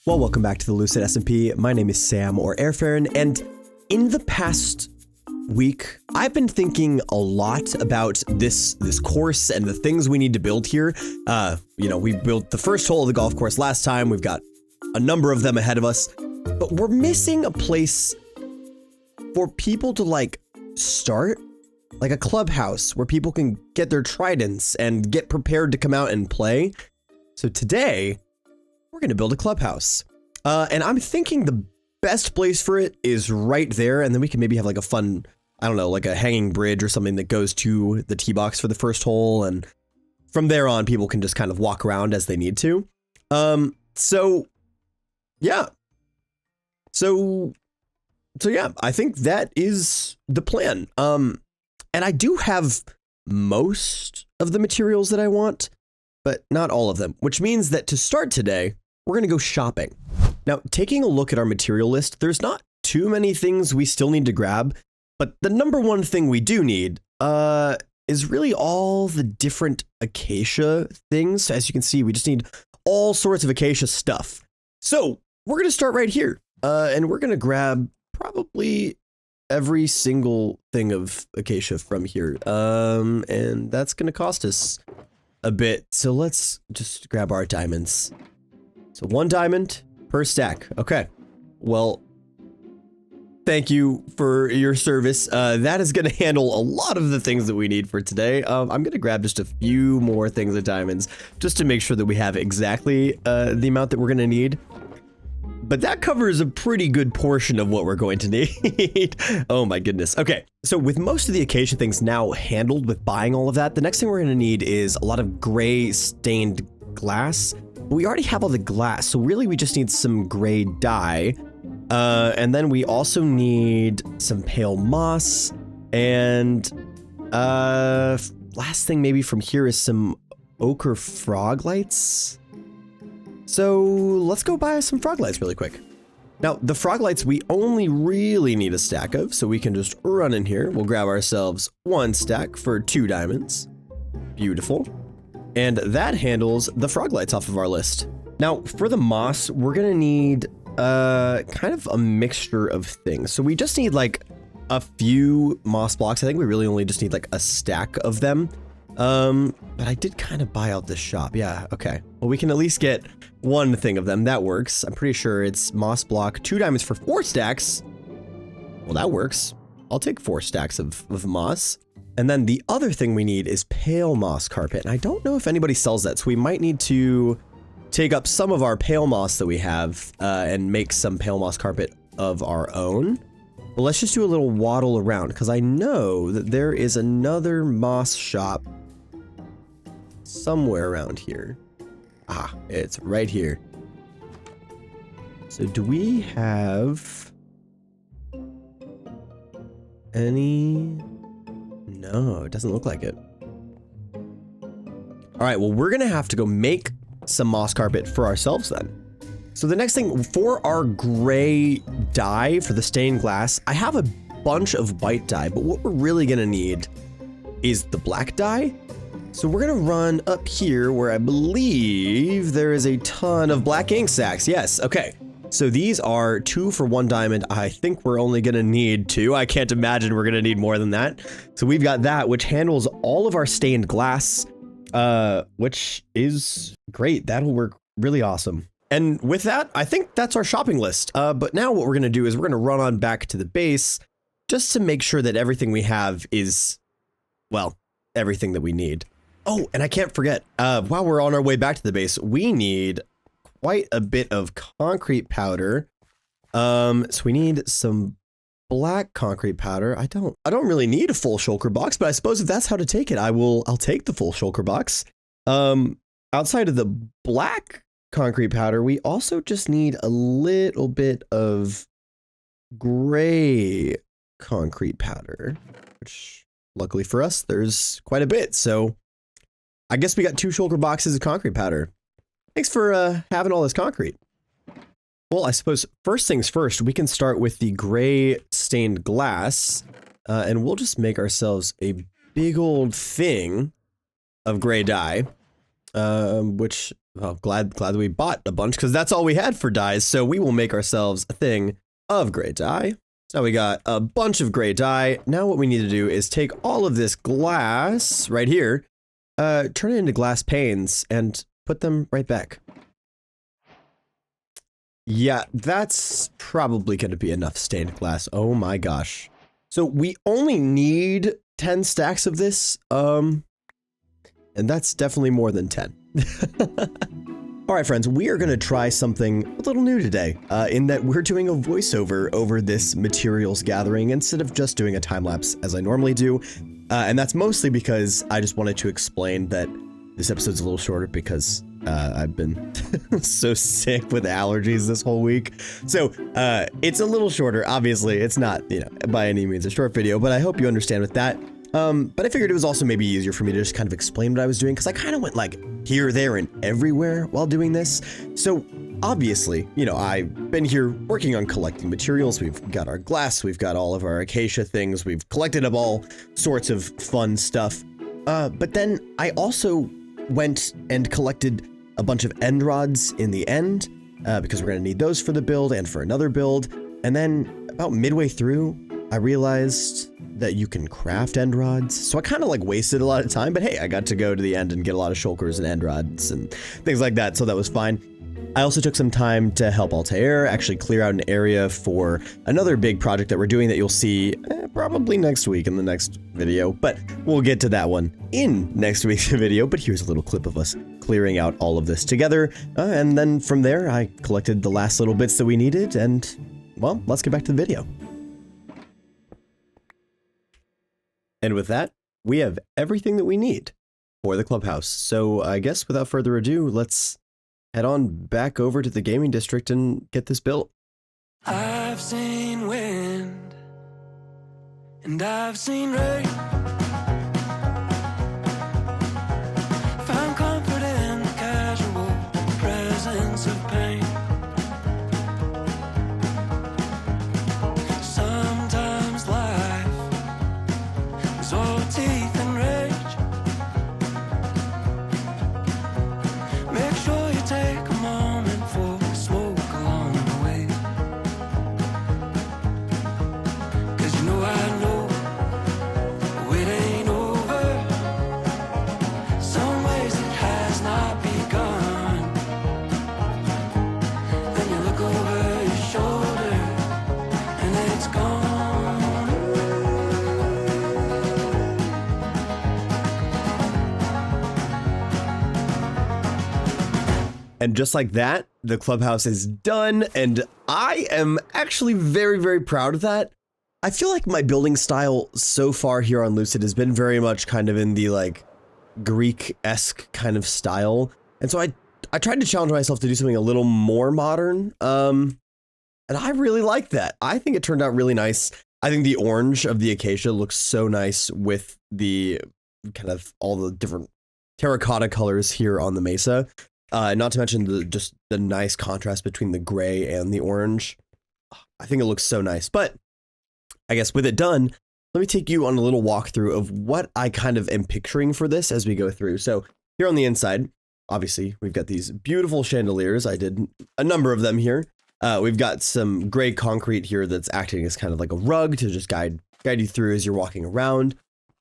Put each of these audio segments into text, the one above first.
Well, welcome back to the Lucid SMP. My name is Sam, or Erfaren, and in the past week, I've been thinking a lot about this course and the things we need to build here. We built the first hole of the golf course last time. We've got a number of them ahead of us, but we're missing a place for people to start, like a clubhouse where people can get their tridents and get prepared to come out and play. So today, we're going to build a clubhouse. And I'm thinking the best place for it is right there. And then we can maybe have like a fun, I don't know, like a hanging bridge or something that goes to the tee box for the first hole. And from there on, people can just kind of walk around as they need to. So yeah, I think that is the plan. And I do have most of the materials that I want, but not all of them, which means that to start today, we're going to go shopping. Now, taking a look at our material list, there's not too many things we still need to grab, but the number one thing we do need is really all the different acacia things. As you can see, we just need all sorts of acacia stuff. So we're going to start right here, and we're going to grab probably every single thing of acacia from here, and that's going to cost us a bit. So let's just grab our diamonds. So 1 diamond per stack. Okay. Well, thank you for your service. That is going to handle a lot of the things that we need for today. I'm going to grab just a few more things of diamonds just to make sure that we have exactly the amount that we're going to need. But that covers a pretty good portion of what we're going to need. Oh my goodness. Okay, so with most of the acacia things now handled with buying all of that, the next thing we're going to need is a lot of gray stained glass. But we already have all the glass, so really we just need some gray dye. And then we also need some pale moss. And last thing maybe from here is some ochre frog lights. So let's go buy some frog lights really quick. Now, the frog lights we only really need a stack of, so we can just run in here. We'll grab ourselves 1 stack for 2 diamonds. Beautiful. And that handles the frog lights off of our list. Now, for the moss, we're gonna need kind of a mixture of things. So we just need like a few moss blocks. I think we really only just need like a stack of them. But I did kind of buy out this shop. Yeah, okay. Well, we can at least get 1 thing of them. That works. I'm pretty sure it's moss block, 2 diamonds for 4 stacks. Well, that works. I'll take 4 stacks of moss. And then the other thing we need is pale moss carpet. And I don't know if anybody sells that, so we might need to take up some of our pale moss that we have and make some pale moss carpet of our own. But let's just do a little waddle around, because I know that there is another moss shop somewhere around here. Ah, it's right here. So do we have any? No, it doesn't look like it. All right, well, we're gonna have to go make some moss carpet for ourselves then. So the next thing for our gray dye for the stained glass, I have a bunch of white dye, but what we're really gonna need is the black dye. So we're gonna run up here where I believe there is a ton of black ink sacks. Yes, okay. So these are 2 for 1 diamond. I think we're only gonna need 2. I can't imagine we're gonna need more than that. So we've got that, which handles all of our stained glass, which is great. That'll work really awesome. And with that, I think that's our shopping list. But now what we're gonna do is we're gonna run on back to the base just to make sure that everything we have is, well, everything that we need. Oh, and I can't forget, while we're on our way back to the base, we need quite a bit of concrete powder. So we need some black concrete powder. I don't really need a full shulker box, but I suppose if that's how to take it, I'll take the full shulker box. Outside of the black concrete powder, we also just need a little bit of gray concrete powder, which luckily for us, there's quite a bit. So I guess we got 2 shulker boxes of concrete powder. Thanks for having all this concrete. Well, I suppose first things first, we can start with the gray stained glass, and we'll just make ourselves a big old thing of gray dye. which, well, glad that we bought a bunch because that's all we had for dyes. So we will make ourselves a thing of gray dye. So we got a bunch of gray dye. Now what we need to do is take all of this glass right here, turn it into glass panes and put them right back. Yeah, that's probably going to be enough stained glass. Oh my gosh. So we only need 10 stacks of this, and that's definitely more than 10. All right, friends, we are going to try something a little new today, in that we're doing a voiceover over this materials gathering instead of just doing a time lapse as I normally do. And that's mostly because I just wanted to explain that this episode's a little shorter because I've been so sick with allergies this whole week. So it's a little shorter. Obviously, it's not, by any means a short video, but I hope you understand with that. But I figured it was also maybe easier for me to just kind of explain what I was doing because I kind of went like here, there, and everywhere while doing this. So obviously, I've been here working on collecting materials. We've got our glass, we've got all of our acacia things, we've collected up all sorts of fun stuff. But then I also went and collected a bunch of end rods in the end because we're going to need those for the build and for another build. And then about midway through, I realized that you can craft end rods. So I kind of like wasted a lot of time, but hey, I got to go to the end and get a lot of shulkers and end rods and things like that. So that was fine. I also took some time to help Altair actually clear out an area for another big project that we're doing that you'll see probably next week in the next video, but we'll get to that one in next week's video. But here's a little clip of us clearing out all of this together. And then from there, I collected the last little bits that we needed. And well, let's get back to the video. And with that, we have everything that we need for the clubhouse. So I guess without further ado, let's head on back over to the gaming district and get this built. I've seen wind and I've seen rain. Found comfort in the casual presence of pain. Sometimes life is all teeth and rage. Make sure you take a moment for a smoke along the way. 'Cause I know it ain't over. Some ways it has not begun. Then you look over your shoulder and it's gone. And just like that, the clubhouse is done, and I am actually very, very proud of that. I feel like my building style so far here on Lucid has been very much kind of in the like Greek-esque kind of style. And so I tried to challenge myself to do something a little more modern. And I really like that. I think it turned out really nice. I think the orange of the acacia looks so nice with the kind of all the different terracotta colors here on the mesa. Not to mention the nice contrast between the gray and the orange. I think it looks so nice. But I guess with it done, let me take you on a little walkthrough of what I kind of am picturing for this as we go through. So here on the inside, obviously, we've got these beautiful chandeliers. I did a number of them here. We've got some gray concrete here that's acting as kind of like a rug to just guide you through as you're walking around.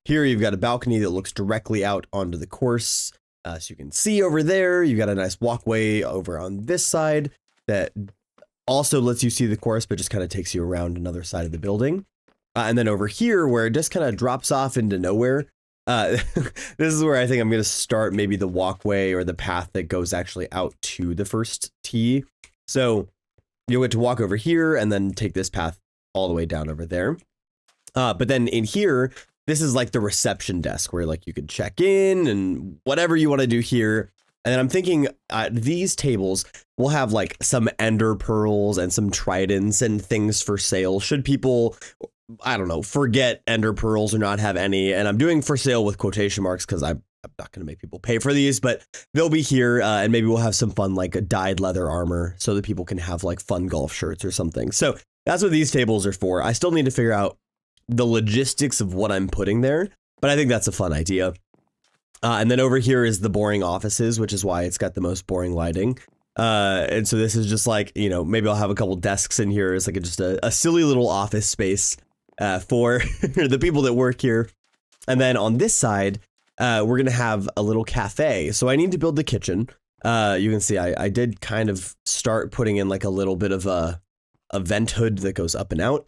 Here you've got a balcony that looks directly out onto the course. So you can see over there, you've got a nice walkway over on this side that also lets you see the course, but just kind of takes you around another side of the building. And then over here where it just kind of drops off into nowhere, this is where I think I'm going to start maybe the walkway or the path that goes actually out to the first tee. So you'll get to walk over here and then take this path all the way down over there. But then in here, this is like the reception desk where like you could check in and whatever you want to do here. And then I'm thinking these tables will have like some ender pearls and some tridents and things for sale. Should people, I don't know, forget ender pearls or not have any. And I'm doing for sale with quotation marks because I'm not going to make people pay for these, but they'll be here. And maybe we'll have some fun like a dyed leather armor so that people can have like fun golf shirts or something. So that's what these tables are for. I still need to figure out the logistics of what I'm putting there, but I think that's a fun idea. And then over here is the boring offices, which is why it's got the most boring lighting. And so this is just like, you know, maybe I'll have a couple desks in here. It's like just a silly little office space for the people that work here. And then on this side, we're going to have a little cafe. So I need to build the kitchen. You can see I did kind of start putting in like a little bit of a vent hood that goes up and out.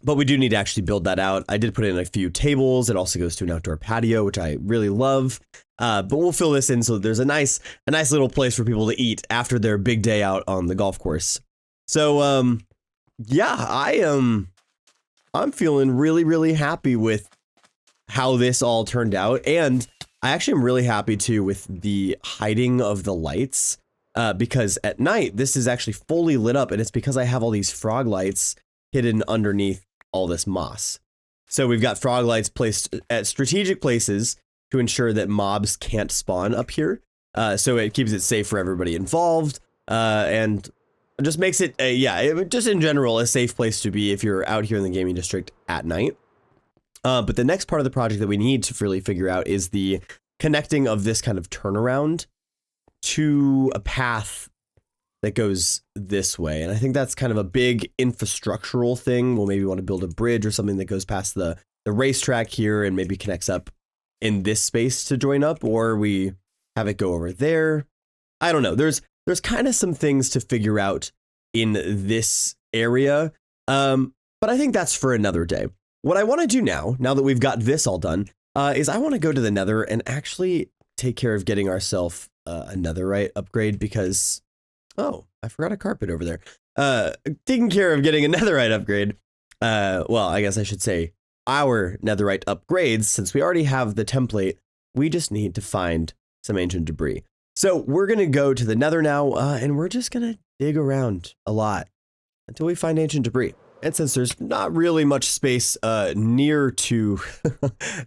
But we do need to actually build that out. I did put in a few tables. It also goes to an outdoor patio, which I really love. But we'll fill this in so there's a nice little place for people to eat after their big day out on the golf course. So yeah, I'm feeling really, really happy with how this all turned out. And I actually am really happy too with the hiding of the lights, because at night this is actually fully lit up, and it's because I have all these frog lights hidden underneath all this moss. So we've got frog lights placed at strategic places to ensure that mobs can't spawn up here. So it keeps it safe for everybody involved, and just makes it just in general a safe place to be if you're out here in the gaming district at night. But the next part of the project that we need to really figure out is the connecting of this kind of turnaround to a path that goes this way. And I think that's kind of a big infrastructural thing. We'll maybe want to build a bridge or something that goes past the racetrack here and maybe connects up in this space to join up, or we have it go over there. I don't know. There's kind of some things to figure out in this area. But I think that's for another day. What I want to do now that we've got this all done, is I want to go to the Nether and actually take care of getting ourselves a netherite upgrade, because oh, I forgot a carpet over there. Taking care of getting a netherite upgrade. Well, I guess I should say our netherite upgrades, since we already have the template. We just need to find some ancient debris. So we're going to go to the Nether now, and we're just going to dig around a lot until we find ancient debris. And since there's not really much space near to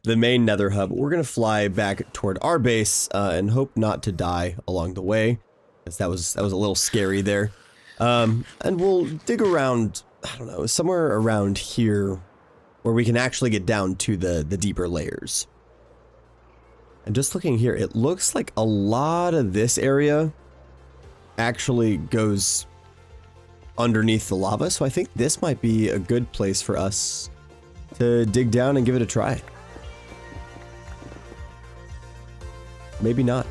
the main Nether hub, we're going to fly back toward our base and hope not to die along the way, because that was a little scary there. And we'll dig around, I don't know, somewhere around here where we can actually get down to the deeper layers. And just looking here, it looks like a lot of this area actually goes underneath the lava, so I think this might be a good place for us to dig down and give it a try. Maybe not.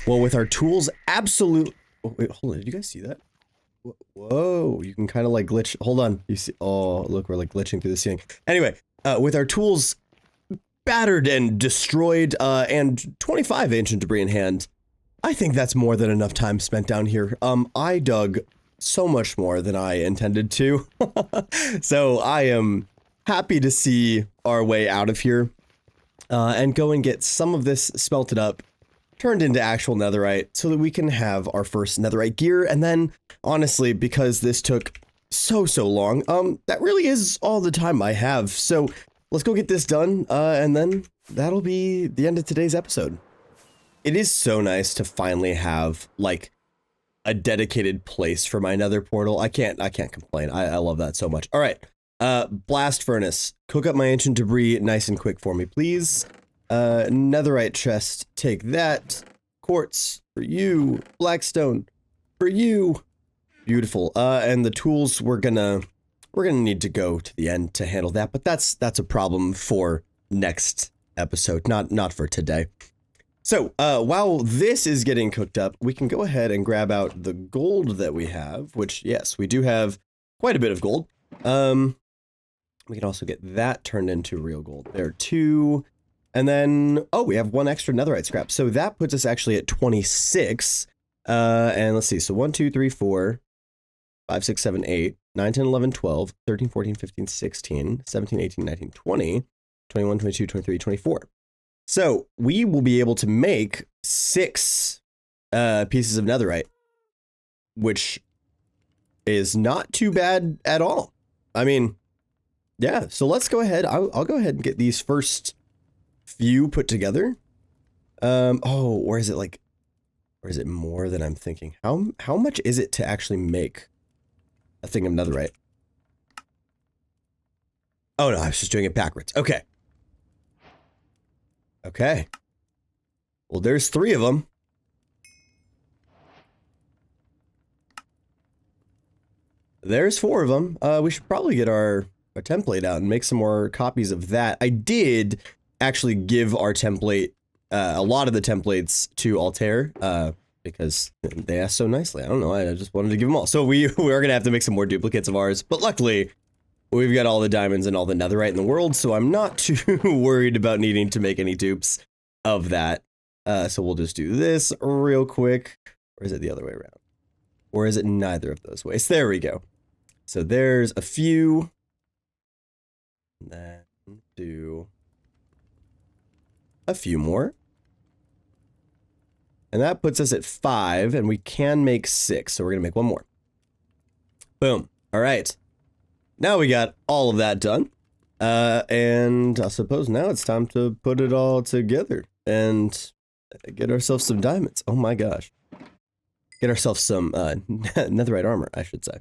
Well, with our tools, absolute. Oh, wait, hold on. Did you guys see that? Whoa, you can kind of like glitch. Hold on. You see? Oh, look, we're like glitching through the ceiling. Anyway, with our tools battered and destroyed, and 25 ancient debris in hand, I think that's more than enough time spent down here. I dug so much more than I intended to. So I am happy to see our way out of here, and go and get some of this smelted up, turned into actual netherite, so that we can have our first netherite gear. And then, honestly, because this took so long, that really is all the time I have. So let's go get this done, and then that'll be the end of today's episode. It is so nice to finally have like a dedicated place for my nether portal. I can't complain. I love that so much. All right, blast furnace, cook up my ancient debris nice and quick for me, please. Netherite chest, take that. Quartz for you. Blackstone for you. Beautiful. And the tools, we're gonna need to go to the end to handle that, but that's a problem for next episode, not for today. So while this is getting cooked up, we can go ahead and grab out the gold that we have, which, yes, we do have quite a bit of gold. We can also get that turned into real gold there too. And then, oh, we have one extra netherite scrap. So that puts us actually at 26. And let's see. So 1, 2, 3, 4, 5, 6, 7, 8, 9, 10, 11, 12, 13, 14, 15, 16, 17, 18, 19, 20, 21, 22, 23, 24. So we will be able to make 6 pieces of netherite, which is not too bad at all. I mean, yeah, so let's go ahead. I'll go ahead and get these first few put together. Oh, or is it more than I'm thinking? How much is it to actually make a thing of netherite? Oh no, I was just doing it backwards. Okay. Okay. Well, there's 3 of them. There's 4 of them. We should probably get our template out and make some more copies of that. I did actually give our template, a lot of the templates to Altair, because they asked so nicely. I don't know, I just wanted to give them all. So we are going to have to make some more duplicates of ours, but luckily we've got all the diamonds and all the netherite in the world, so I'm not too worried about needing to make any dupes of that. So we'll just do this real quick. Or is it the other way around? Or is it neither of those ways? There we go. So there's a few. And then do a few more. And that puts us at 5, and we can make 6. So we're going to make 1 more. Boom. All right. Now we got all of that done. And I suppose now it's time to put it all together and get ourselves some diamonds. Oh my gosh. Get ourselves some netherite armor, I should say.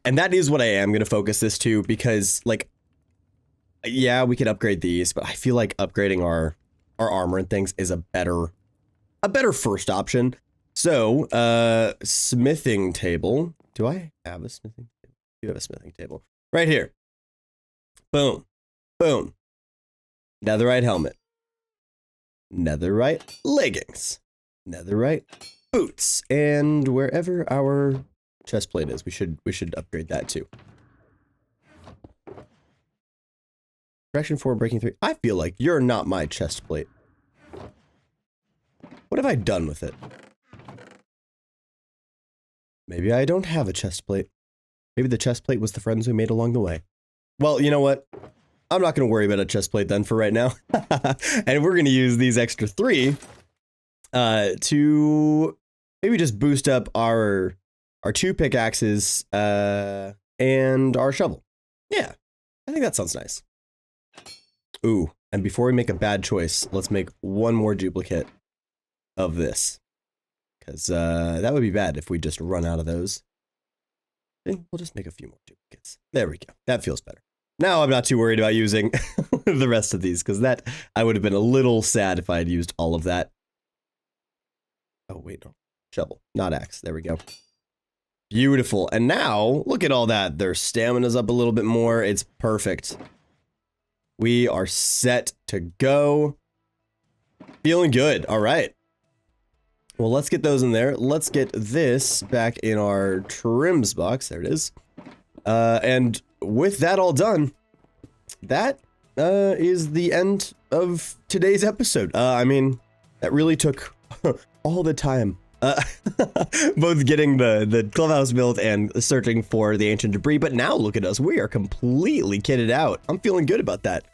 And that is what I am going to focus this to, because, like, yeah, we could upgrade these, but I feel like upgrading our armor and things is a better first option. So, smithing table. Do I have a smithing table? You have a smithing table. Right here. Boom. Boom. Netherite helmet. Netherite leggings. Netherite boots. And wherever our chest plate is, we should upgrade that too. Correction 4, breaking 3. I feel like you're not my chest plate. What have I done with it? Maybe I don't have a chest plate. Maybe the chest plate was the friends we made along the way. Well, you know what? I'm not going to worry about a chest plate then for right now. And we're going to use these extra 3 to maybe just boost up our 2 pickaxes and our shovel. Yeah, I think that sounds nice. Ooh, and before we make a bad choice, let's make 1 more duplicate of this. Because that would be bad if we just run out of those. We'll just make a few more duplicates. There we go. That feels better. Now I'm not too worried about using the rest of these, because that I would have been a little sad if I had used all of that. Oh, wait, no. Shovel, not axe. There we go. Beautiful. And now, look at all that. Their stamina's up a little bit more. It's perfect. We are set to go. Feeling good. All right. Well, let's get those in there. Let's get this back in our trims box. There it is. And with that all done, that is the end of today's episode. I mean, that really took all the time. Both getting the clubhouse built and searching for the ancient debris. But now look at us. We are completely kitted out. I'm feeling good about that.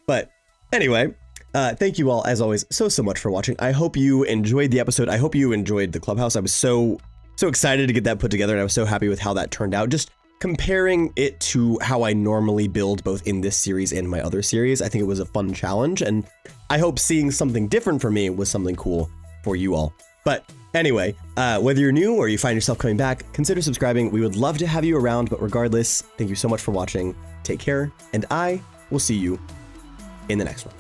But anyway, thank you all, as always, so much for watching. I hope you enjoyed the episode. I hope you enjoyed the clubhouse. I was so excited to get that put together, and I was so happy with how that turned out. Just comparing it to how I normally build both in this series and my other series, I think it was a fun challenge, and I hope seeing something different for me was something cool for you all. But anyway, whether you're new or you find yourself coming back, consider subscribing. We would love to have you around, but regardless, thank you so much for watching. Take care, and I will see you in the next one.